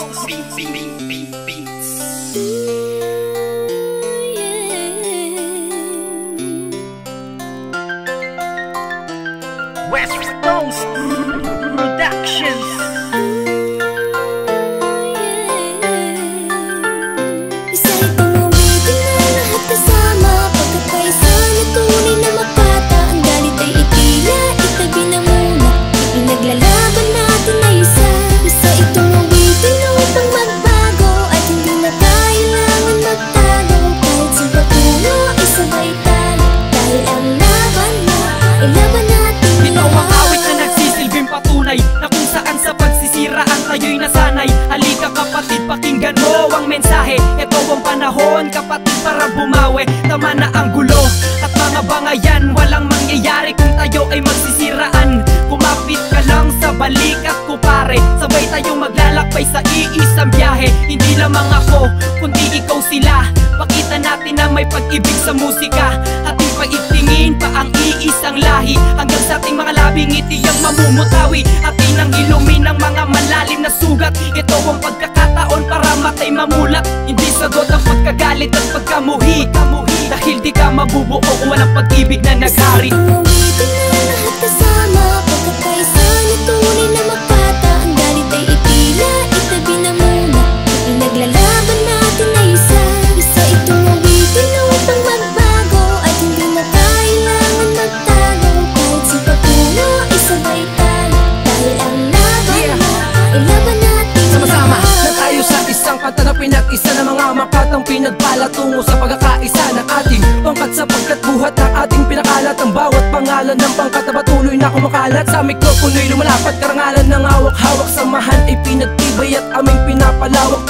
West Coast Productions. Isa itong awitin na lahat kasama, pagkakaisa na tunay na makata. Ang galit ay itila, itabi na muna, ipinaglalaban natin na isa. Isa itong awitin na upang magbago, at hindi na kailangan magtago. Kahit sa patungo, isabay tayo, dahil ang laban na ay laban natin. Ito ang awit na nagsisilbing patunay na kung saan sa pagsisiraan tayo'y nasanay. Halika kapatid, pakinggan mo ang mensahe. Ito ang panahon kapatid para bumawi. Tama na ang gulo at mga bangayan, walang mangyayari kung tayo ay magsisiraan. Kumapit ka lang sa balikat ko pare, sabay tayong maglalakbay sa iisang biyahe. Hindi lamang ako, kundi ikaw sila. Pakita natin na may pag-ibig sa musika, ating pag-itingin pa ang iisang lahi. Hanggang sa ating mga labing ngiti ang mamumutawi, atin ang ilumin ng mga malalim na sugat. Ito ang pagkakataon para matay mamulat. Hindi sagot ang pagkagalit at pagkamuhi, dahil di ka mabubuo kung walang pag-ibig na naghari. Isang awitin na lahat kasama, pagkakaisa na tunay na makata. Ang galit ay itila, itabi na muna, ipinaglalaban natin na isa. Isa itong awitin na upang magbago, at hindi na kailangan magtago. Kahit sa patungo, isabay tayo, dahil ang laban na ay laban natin. Sama-sama na tayo sa isang kanta na pinag-isa ng mga makatang pinagpala tungo sa pagkakaisa ng ating pangkat, sapagkat buhat ng ating pinakalat. Ang bawat pangalan ng pangkat na patuloy na kumakalat sa mikropono'y lumalapat. Karangalan ng hawak-hawak, samahan ay pinagtibay at aming pinapalawak.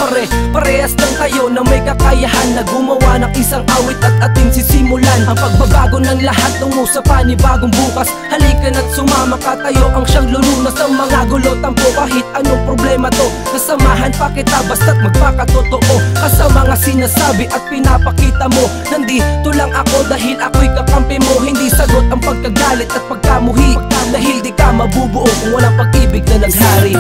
Parehas lang tayo na may kakayahan na gumawa ng isang awit at ating sisimulan ang pagbabago ng lahat tungo sa panibagong bukas. Halika na't sumama ka, tayo ang siyang lulunas ng mga gulo. Tampo kahit anong problema to, nasamahan pa kita basta't magpakatotoo ka sa mga sinasabi at pinapakita mo. Nandito lang ako dahil ako'y kakampi mo. Hindi sagot ang pagkagalit at pagkamuhi, dahil di ka mabubuo kung walang pag-ibig na naghari.